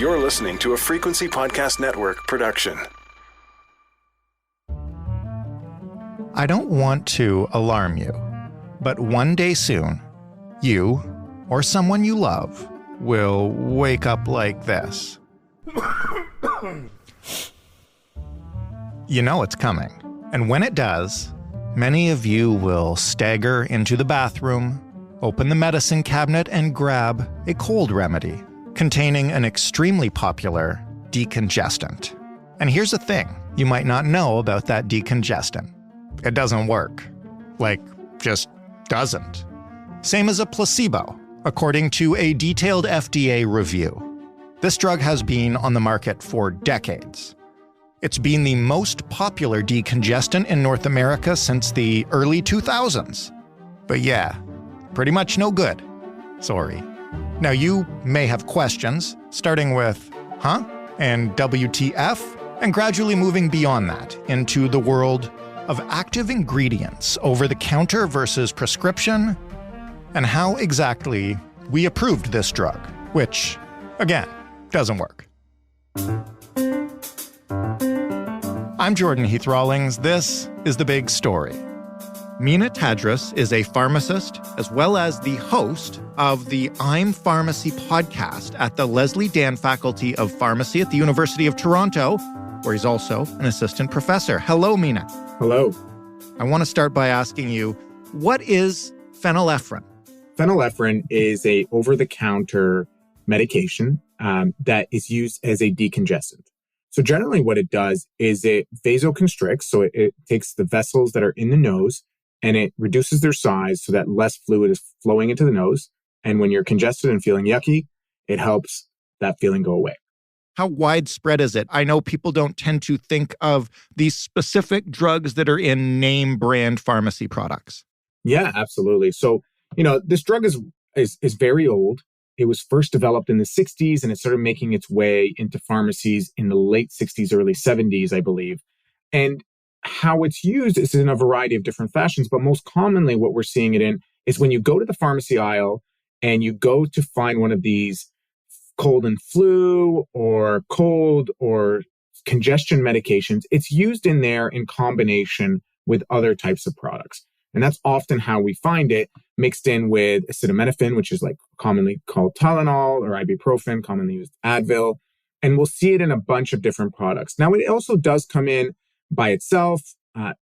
You're listening to a Frequency Podcast Network production. I don't want to alarm you, but one day soon, you, or someone you love, will wake up like this. You know it's coming. And when it does, many of you will stagger into the bathroom, open the medicine cabinet, and grab a cold remedy containing an extremely popular decongestant. And here's the thing you might not know about that decongestant. It doesn't work. Just doesn't. Same as a placebo, according to a detailed FDA review. This drug has been on the market for decades. It's been the most popular decongestant in North America since the early 2000s. But yeah, pretty much no good. Sorry. Now you may have questions, starting with, huh? And WTF? And gradually moving beyond that into the world of active ingredients, over-the-counter versus prescription, and how exactly we approved this drug, which, again, doesn't work. I'm Jordan Heath Rawlings. This is The Big Story. Mina Tadrous is a pharmacist as well as the host of the I'm Pharmacy podcast at the Leslie Dan Faculty of Pharmacy at the University of Toronto, where he's also an assistant professor. Hello, Mina. Hello. I want to start by asking you, what is phenylephrine? Phenylephrine is a over-the-counter medication that is used as a decongestant. So generally what it does is it vasoconstricts, so it takes the vessels that are in the nose and it reduces their size so that less fluid is flowing into the nose. And when you're congested and feeling yucky, it helps that feeling go away. How widespread is it? I know people don't tend to think of these specific drugs that are in name brand pharmacy products. Yeah, absolutely. So, this drug is very old. It was first developed in the 60s and it started making its way into pharmacies in the late 60s, early 70s, I believe. And how it's used is in a variety of different fashions, but most commonly what we're seeing it in is when you go to the pharmacy aisle and you go to find one of these cold and flu or cold or congestion medications, it's used in there in combination with other types of products. And that's often how we find it mixed in with acetaminophen, which is commonly called Tylenol, or ibuprofen, commonly used Advil. And we'll see it in a bunch of different products. Now, it also does come in by itself,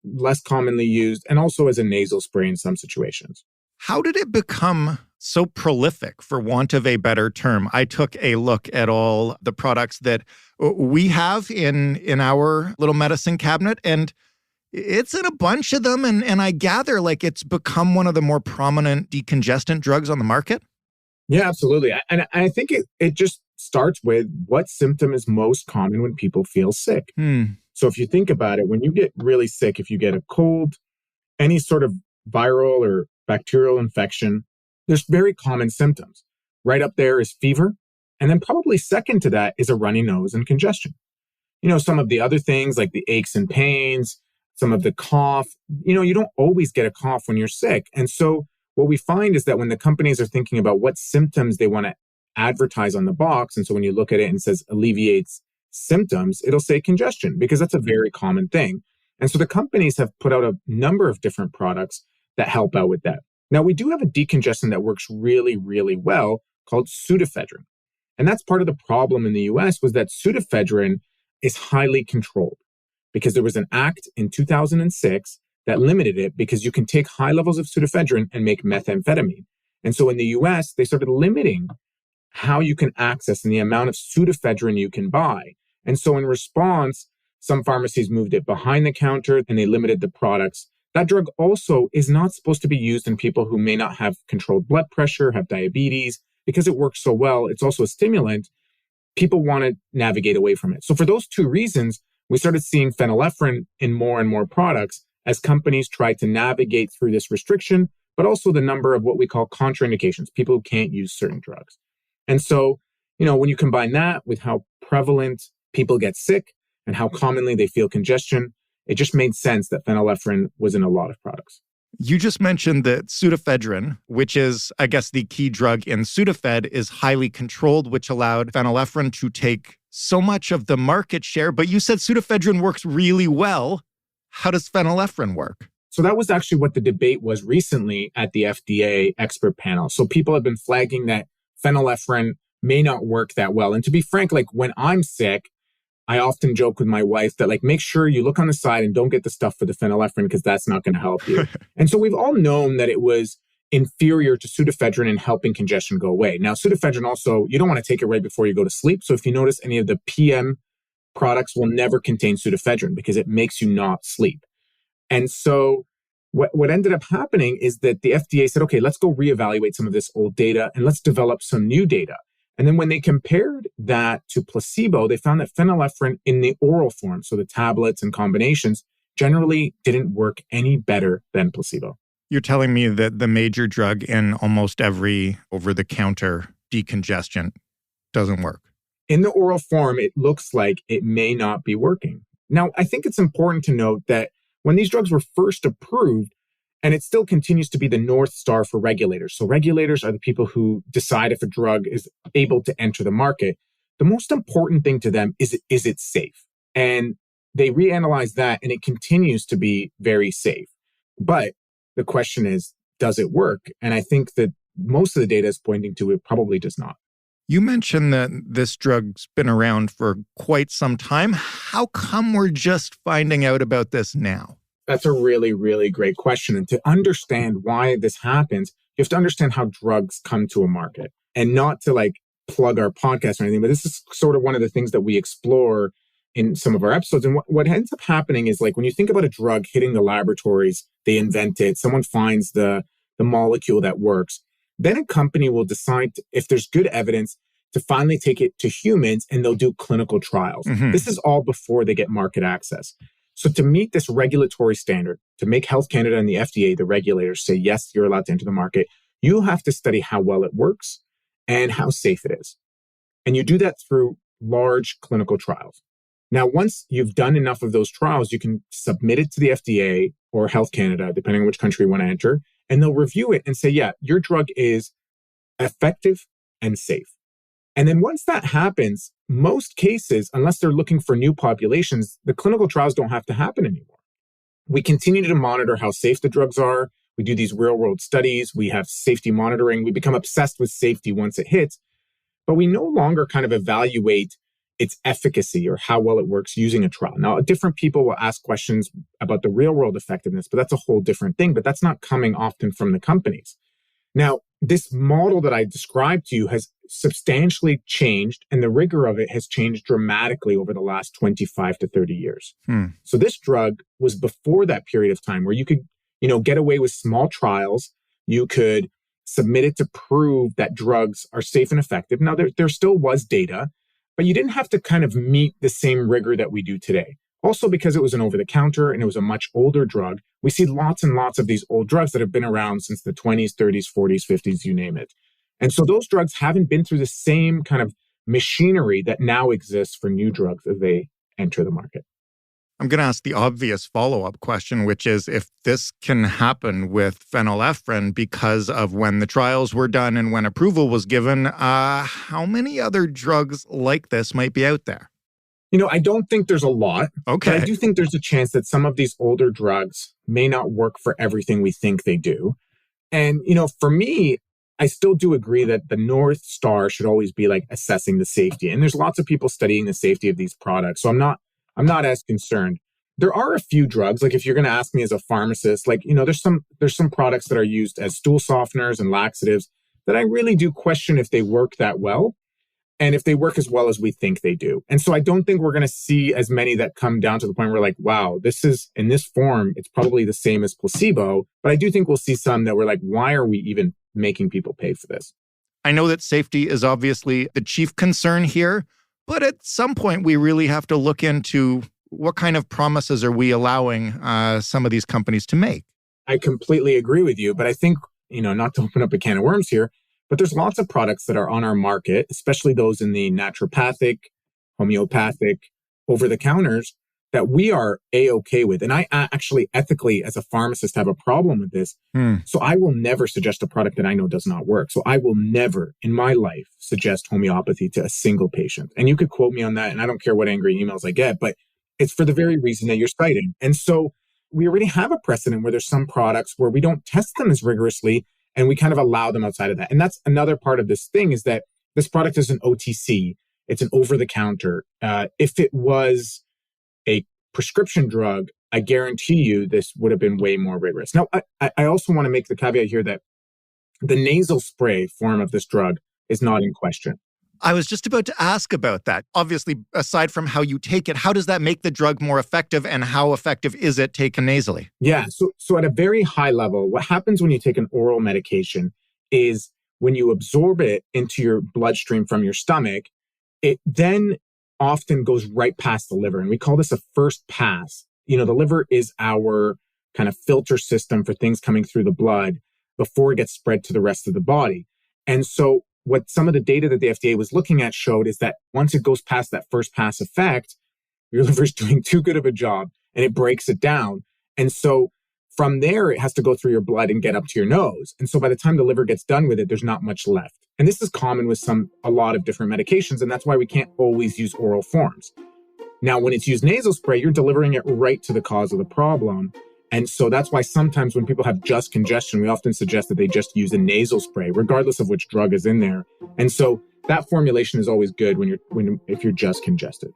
less commonly used, and also as a nasal spray in some situations. How did it become so prolific, for want of a better term? I took a look at all the products that we have in our little medicine cabinet, and it's in a bunch of them. And I gather it's become one of the more prominent decongestant drugs on the market. Yeah, absolutely. And I think it just starts with what symptom is most common when people feel sick. So if you think about it, when you get really sick, if you get a cold, any sort of viral or bacterial infection, there's very common symptoms. Right up there is fever. And then probably second to that is a runny nose and congestion. Some of the other things like the aches and pains, some of the cough, you don't always get a cough when you're sick. And so what we find is that when the companies are thinking about what symptoms they want to advertise on the box, and so when you look at it and it says alleviates symptoms, it'll say congestion because that's a very common thing. And so the companies have put out a number of different products that help out with that. Now, we do have a decongestant that works really, really well called pseudoephedrine. And that's part of the problem in the US was that pseudoephedrine is highly controlled because there was an act in 2006 that limited it because you can take high levels of pseudoephedrine and make methamphetamine. And so in the US, they started limiting how you can access and the amount of pseudoephedrine you can buy. And so in response, some pharmacies moved it behind the counter and they limited the products. That drug also is not supposed to be used in people who may not have controlled blood pressure, have diabetes. Because it works so well, it's also a stimulant. People want to navigate away from it. So for those two reasons, we started seeing phenylephrine in more and more products as companies tried to navigate through this restriction, but also the number of what we call contraindications, people who can't use certain drugs. And so, when you combine that with how prevalent people get sick and how commonly they feel congestion, it just made sense that phenylephrine was in a lot of products. You just mentioned that pseudoephedrine, which is, I guess, the key drug in Sudafed, is highly controlled, which allowed phenylephrine to take so much of the market share. But you said pseudoephedrine works really well. How does phenylephrine work? So that was actually what the debate was recently at the FDA expert panel. So people have been flagging that phenylephrine may not work that well. And to be frank, like when I'm sick, I often joke with my wife that like, make sure you look on the side and don't get the stuff for the phenylephrine because that's not going to help you. And so we've all known that it was inferior to pseudoephedrine in helping congestion go away. Now, pseudoephedrine also, you don't want to take it right before you go to sleep. So if you notice, any of the PM products will never contain pseudoephedrine because it makes you not sleep. And so what ended up happening is that the FDA said, okay, let's go reevaluate some of this old data and let's develop some new data. And then when they compared that to placebo, they found that phenylephrine in the oral form, so the tablets and combinations, generally didn't work any better than placebo. You're telling me that the major drug in almost every over-the-counter decongestant doesn't work? In the oral form, it looks like it may not be working. Now, I think it's important to note that when these drugs were first approved, and it still continues to be the North Star for regulators. So regulators are the people who decide if a drug is able to enter the market. The most important thing to them is it safe? And they reanalyze that and it continues to be very safe. But the question is, does it work? And I think that most of the data is pointing to it probably does not. You mentioned that this drug's been around for quite some time. How come we're just finding out about this now? That's a really, really great question. And to understand why this happens, you have to understand how drugs come to a market. And not to like plug our podcast or anything, but this is sort of one of the things that we explore in some of our episodes. And what ends up happening is like when you think about a drug hitting the laboratories, they invent it, someone finds the molecule that works, then a company will decide if there's good evidence to finally take it to humans and they'll do clinical trials. Mm-hmm. This is all before they get market access. So to meet this regulatory standard, to make Health Canada and the FDA, the regulators, say, yes, you're allowed to enter the market, you have to study how well it works and how safe it is. And you do that through large clinical trials. Now, once you've done enough of those trials, you can submit it to the FDA or Health Canada, depending on which country you want to enter, and they'll review it and say, yeah, your drug is effective and safe. And then once that happens, most cases, unless they're looking for new populations, the clinical trials don't have to happen anymore. We continue to monitor how safe the drugs are. We do these real world studies. We have safety monitoring. We become obsessed with safety once it hits, but we no longer kind of evaluate its efficacy or how well it works using a trial. Now, different people will ask questions about the real world effectiveness, but that's a whole different thing. But that's not coming often from the companies. Now, this model that I described to you has substantially changed, and the rigor of it has changed dramatically over the last 25 to 30 years. So this drug was before that period of time where you could, get away with small trials. You could submit it to prove that drugs are safe and effective. Now, there still was data, but you didn't have to kind of meet the same rigor that we do today. Also, because it was an over-the-counter and it was a much older drug, we see lots and lots of these old drugs that have been around since the 20s, 30s, 40s, 50s, you name it. And so those drugs haven't been through the same kind of machinery that now exists for new drugs as they enter the market. I'm going to ask the obvious follow-up question, which is if this can happen with phenylephrine because of when the trials were done and when approval was given, how many other drugs like this might be out there? I don't think there's a lot. Okay. But I do think there's a chance that some of these older drugs may not work for everything we think they do. And, for me, I still do agree that the North Star should always be like assessing the safety. And there's lots of people studying the safety of these products. So I'm not as concerned. There are a few drugs, like if you're going to ask me as a pharmacist, like, there's some products that are used as stool softeners and laxatives that I really do question if they work that well. And if they work as well as we think they do. And so I don't think we're going to see as many that come down to the point where we're like, wow, this is in this form, it's probably the same as placebo. But I do think we'll see some that we're like, why are we even making people pay for this? I know that safety is obviously the chief concern here, but at some point we really have to look into what kind of promises are we allowing some of these companies to make. I completely agree with you, but I think, not to open up a can of worms here, but there's lots of products that are on our market, especially those in the naturopathic, homeopathic, over-the-counters, that we are A-okay with. And I actually ethically, as a pharmacist, have a problem with this. So I will never suggest a product that I know does not work. So I will never in my life suggest homeopathy to a single patient. And you could quote me on that, and I don't care what angry emails I get, but it's for the very reason that you're citing. And so we already have a precedent where there's some products where we don't test them as rigorously and we kind of allow them outside of that. And that's another part of this thing, is that this product is an OTC. It's an over-the-counter. If it was a prescription drug, I guarantee you this would have been way more rigorous. Now, I also want to make the caveat here that the nasal spray form of this drug is not in question. I was just about to ask about that. Obviously, aside from how you take it, how does that make the drug more effective, and how effective is it taken nasally? Yeah, so at a very high level, what happens when you take an oral medication is when you absorb it into your bloodstream from your stomach, it then often goes right past the liver. And we call this a first pass. The liver is our kind of filter system for things coming through the blood before it gets spread to the rest of the body. And so what some of the data that the FDA was looking at showed is that once it goes past that first pass effect, your liver's doing too good of a job and it breaks it down. And so from there, it has to go through your blood and get up to your nose. And so by the time the liver gets done with it, there's not much left. And this is common with a lot of different medications. And that's why we can't always use oral forms. Now, when it's used nasal spray, you're delivering it right to the cause of the problem. And so that's why sometimes when people have just congestion, we often suggest that they just use a nasal spray, regardless of which drug is in there. And so that formulation is always good if you're just congested.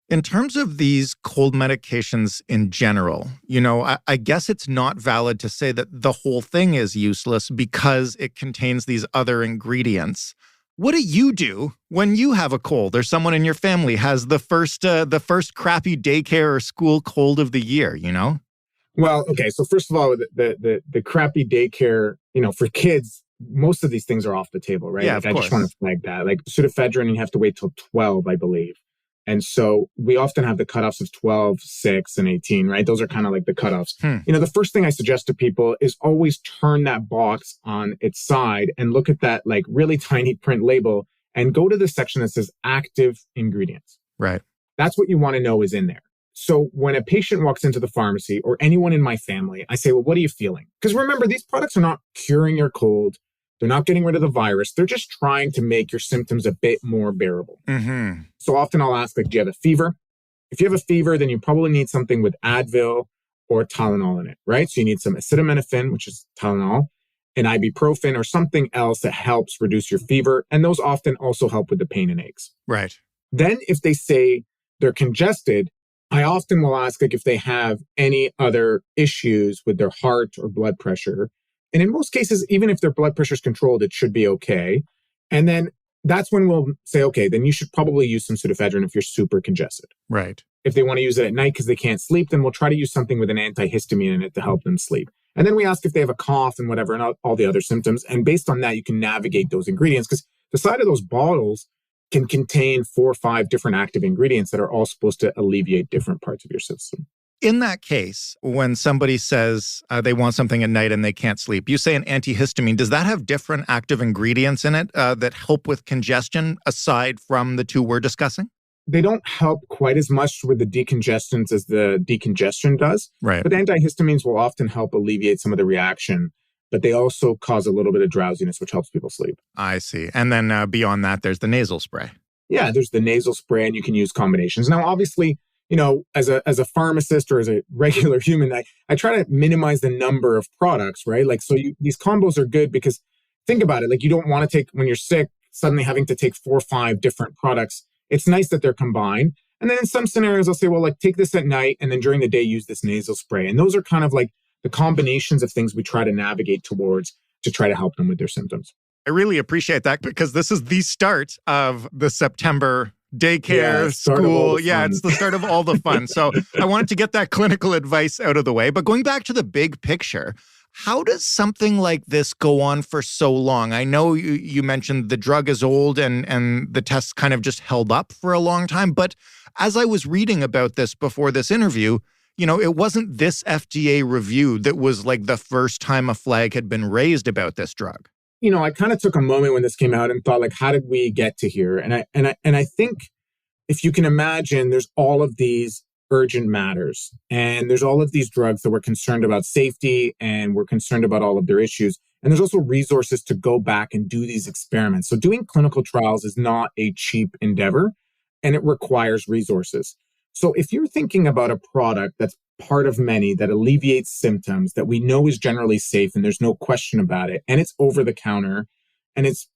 In terms of these cold medications in general, I guess it's not valid to say that the whole thing is useless because it contains these other ingredients. What do you do when you have a cold or someone in your family has the first crappy daycare or school cold of the year, Well, okay. So first of all, the crappy daycare, for kids, most of these things are off the table, right? Yeah, like, of I course. just want to flag that. Like pseudoephedrine, you have to wait till 12, I believe. And so we often have the cutoffs of 12, 6, and 18, right? Those are kind of like the cutoffs. The first thing I suggest to people is always turn that box on its side and look at that like really tiny print label and go to the section that says active ingredients. Right. That's what you want to know is in there. So when a patient walks into the pharmacy or anyone in my family, I say, well, what are you feeling? Because remember, these products are not curing your cold. They're not getting rid of the virus. They're just trying to make your symptoms a bit more bearable. Mm-hmm. So often I'll ask, like, do you have a fever? If you have a fever, then you probably need something with Advil or Tylenol in it, right? So you need some acetaminophen, which is Tylenol, and ibuprofen or something else that helps reduce your fever. And those often also help with the pain and aches. Right. Then if they say they're congested, I often will ask, like, if they have any other issues with their heart or blood pressure. And in most cases, even if their blood pressure is controlled, it should be okay. And then that's when we'll say, okay, then you should probably use some pseudoephedrine if you're super congested. Right. If they want to use it at night because they can't sleep, then we'll try to use something with an antihistamine in it to help them sleep. And then we ask if they have a cough and whatever, and all the other symptoms. And based on that, you can navigate those ingredients, because the side of those bottles can contain 4 or 5 different active ingredients that are all supposed to alleviate different parts of your system. In that case, when somebody says they want something at night and they can't sleep, you say an antihistamine. Does that have different active ingredients in it that help with congestion aside from the 2 we're discussing? They don't help quite as much with the decongestants as the decongestion does. Right. But antihistamines will often help alleviate some of the reaction, but they also cause a little bit of drowsiness, which helps people sleep. I see. And then beyond that, there's the nasal spray. Yeah, there's the nasal spray, and you can use combinations. Now, obviously, as a pharmacist or as a regular human, I try to minimize the number of products, right? Like, so these combos are good because think about it. Like, you don't want to take, when you're sick, suddenly having to take 4 or 5 different products. It's nice that they're combined. And then in some scenarios, I'll say, well, like, take this at night, and then during the day, use this nasal spray. And those are kind of like the combinations of things we try to navigate towards to try to help them with their symptoms. I really appreciate that, because this is the start of the September daycare, school. Yeah, it's the start of all the fun. So I wanted to get that clinical advice out of the way. But going back to the big picture, how does something like this go on for so long? I know you mentioned the drug is old and the tests kind of just held up for a long time. But as I was reading about this before this interview, it wasn't this FDA review that was like the first time a flag had been raised about this drug. I kind of took a moment when this came out and thought, like, how did we get to here? And I think if you can imagine, there's all of these urgent matters, and there's all of these drugs that we're concerned about safety, and we're concerned about all of their issues. And there's also resources to go back and do these experiments. So doing clinical trials is not a cheap endeavor, and it requires resources. So if you're thinking about a product that's part of many that alleviates symptoms that we know is generally safe and there's no question about it, and it's over the counter, and it's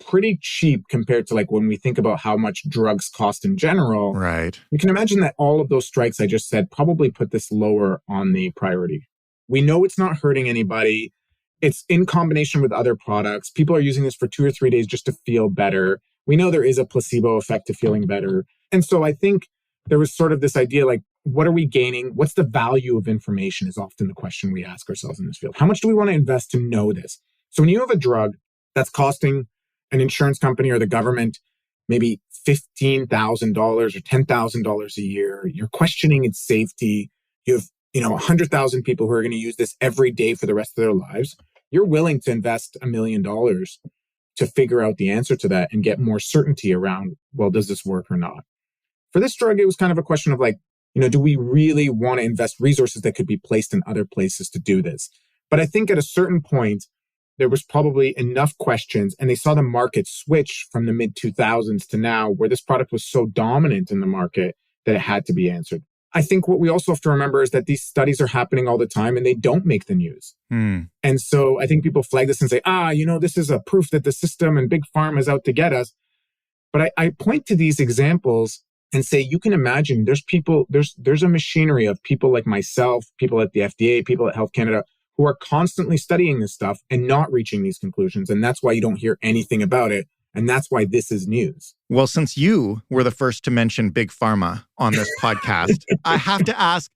pretty cheap compared to like when we think about how much drugs cost in general. Right. You can imagine that all of those strikes I just said probably put this lower on the priority. We know it's not hurting anybody. It's in combination with other products. People are using this for 2 or 3 days just to feel better. We know there is a placebo effect to feeling better. And so I think there was sort of this idea like, what are we gaining? What's the value of information is often the question we ask ourselves in this field. How much do we want to invest to know this? So when you have a drug that's costing an insurance company or the government maybe $15,000 or $10,000 a year, you're questioning its safety. You have 100,000 people who are going to use this every day for the rest of their lives. You're willing to invest $1 million to figure out the answer to that and get more certainty around, well, does this work or not? For this drug, it was kind of a question of like, do we really want to invest resources that could be placed in other places to do this? But I think at a certain point, there was probably enough questions, and they saw the market switch from the mid-2000s to now, where this product was so dominant in the market that it had to be answered. I think what we also have to remember is that these studies are happening all the time and they don't make the news. And so I think people flag this and say, this is a proof that the system and big pharma is out to get us. But I point to these examples and say, you can imagine there's a machinery of people like myself, people at the FDA, people at Health Canada, who are constantly studying this stuff and not reaching these conclusions. And that's why you don't hear anything about it. And that's why this is news. Well, since you were the first to mention Big Pharma on this podcast, I have to ask,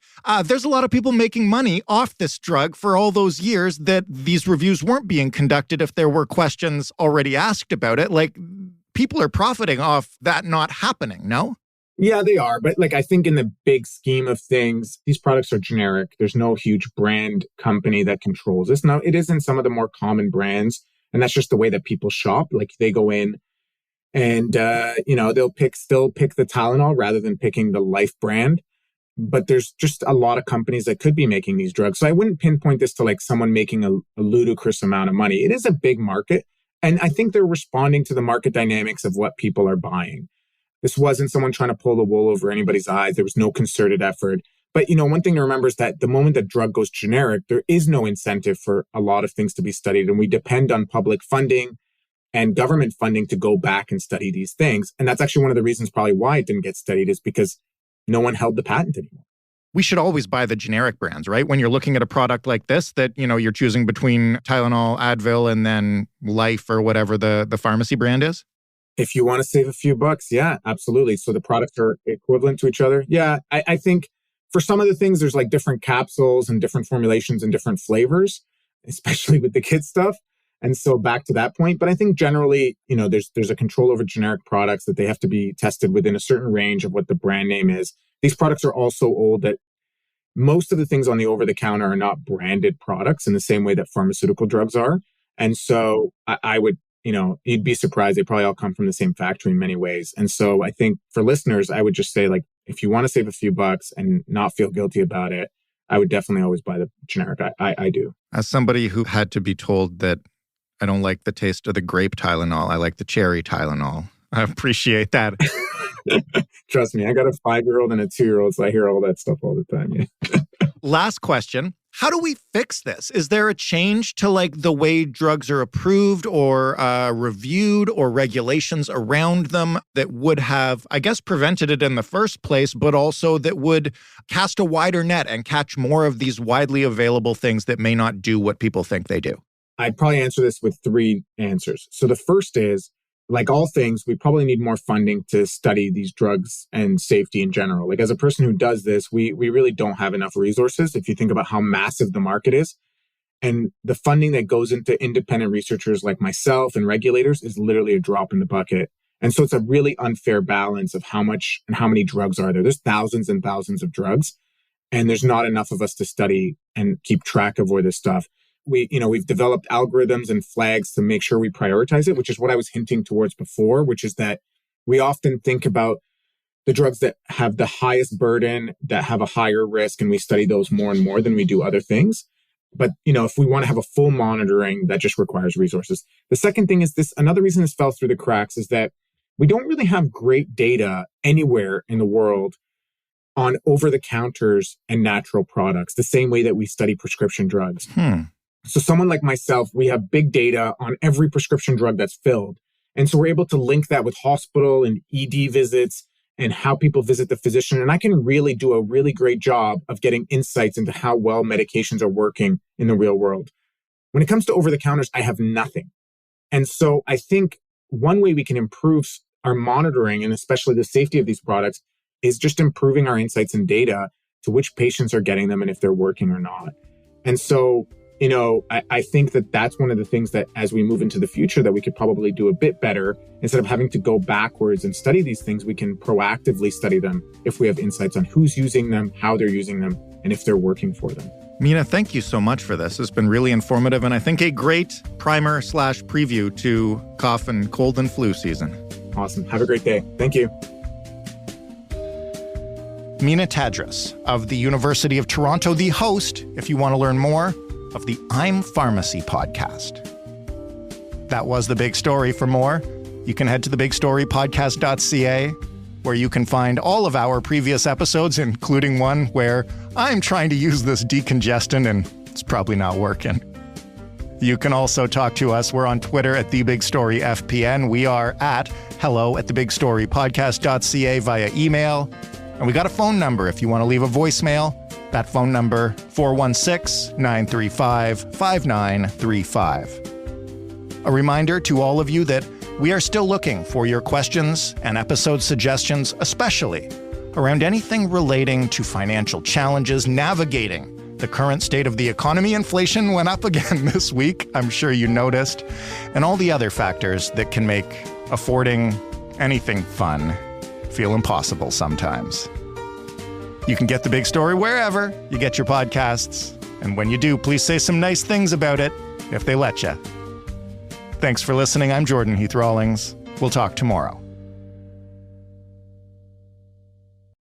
there's a lot of people making money off this drug for all those years that these reviews weren't being conducted if there were questions already asked about it. Like, people are profiting off that not happening, no? Yeah, they are. But like, I think in the big scheme of things, these products are generic. There's no huge brand company that controls this. Now, it isn't some of the more common brands. And that's just the way that people shop. Like they go in and, they'll still pick the Tylenol rather than picking the Life brand. But there's just a lot of companies that could be making these drugs. So I wouldn't pinpoint this to like someone making a ludicrous amount of money. It is a big market. And I think they're responding to the market dynamics of what people are buying. This wasn't someone trying to pull the wool over anybody's eyes. There was no concerted effort. But, one thing to remember is that the moment that drug goes generic, there is no incentive for a lot of things to be studied. And we depend on public funding and government funding to go back and study these things. And that's actually one of the reasons probably why it didn't get studied is because no one held the patent anymore. We should always buy the generic brands, right? When you're looking at a product like this that, you're choosing between Tylenol, Advil, and then Life or whatever the pharmacy brand is. If you want to save a few bucks, yeah, absolutely. So the products are equivalent to each other. Yeah, I think for some of the things, there's like different capsules and different formulations and different flavors, especially with the kids stuff. And so back to that point. But I think generally, there's a control over generic products that they have to be tested within a certain range of what the brand name is. These products are also old that most of the things on the over-the-counter are not branded products in the same way that pharmaceutical drugs are. And so I would, you'd be surprised. They probably all come from the same factory in many ways. And so I think for listeners, I would just say, like, if you want to save a few bucks and not feel guilty about it, I would definitely always buy the generic. I do. As somebody who had to be told that I don't like the taste of the grape Tylenol, I like the cherry Tylenol. I appreciate that. Trust me, I got a 5-year-old and a 2-year-old, so I hear all that stuff all the time. Yeah. Last question. How do we fix this? Is there a change to like the way drugs are approved or reviewed or regulations around them that would have, I guess, prevented it in the first place, but also that would cast a wider net and catch more of these widely available things that may not do what people think they do? I'd probably answer this with 3 answers. So the first is, like all things, we probably need more funding to study these drugs and safety in general. Like as a person who does this, we really don't have enough resources if you think about how massive the market is. And the funding that goes into independent researchers like myself and regulators is literally a drop in the bucket. And so it's a really unfair balance of how much and how many drugs are there. There's thousands and thousands of drugs, and there's not enough of us to study and keep track of where this stuff. we've developed algorithms and flags to make sure we prioritize it, which is what I was hinting towards before, which is that we often think about the drugs that have the highest burden, that have a higher risk, and we study those more and more than we do other things. But, if we want to have a full monitoring, that just requires resources. The second thing is another reason this fell through the cracks is that we don't really have great data anywhere in the world on over-the-counters and natural products, the same way that we study prescription drugs. So someone like myself, we have big data on every prescription drug that's filled. And so we're able to link that with hospital and ED visits and how people visit the physician. And I can really do a really great job of getting insights into how well medications are working in the real world. When it comes to over-the-counters, I have nothing. And so I think one way we can improve our monitoring and especially the safety of these products is just improving our insights and data to which patients are getting them and if they're working or not. And so, I think that that's one of the things that as we move into the future that we could probably do a bit better. Instead of having to go backwards and study these things, we can proactively study them if we have insights on who's using them, how they're using them, and if they're working for them. Mina, thank you so much for this. It's been really informative and I think a great primer/preview to cough and cold and flu season. Awesome. Have a great day. Thank you. Mina Tadrous of the University of Toronto, the host, if you want to learn more, of the I'm Pharmacy podcast. That was The Big Story. For more, you can head to thebigstorypodcast.ca, where you can find all of our previous episodes, including one where I'm trying to use this decongestant and it's probably not working. You can also talk to us. We're on Twitter at TheBigStoryFPN. We are at hello@thebigstorypodcast.ca via email. And we got a phone number if you want to leave a voicemail. That phone number, 416-935-5935. A reminder to all of you that we are still looking for your questions and episode suggestions, especially around anything relating to financial challenges, navigating the current state of the economy. Inflation went up again this week, I'm sure you noticed, and all the other factors that can make affording anything fun feel impossible sometimes. You can get The Big Story wherever you get your podcasts. And when you do, please say some nice things about it, if they let you. Thanks for listening. I'm Jordan Heath Rawlings. We'll talk tomorrow.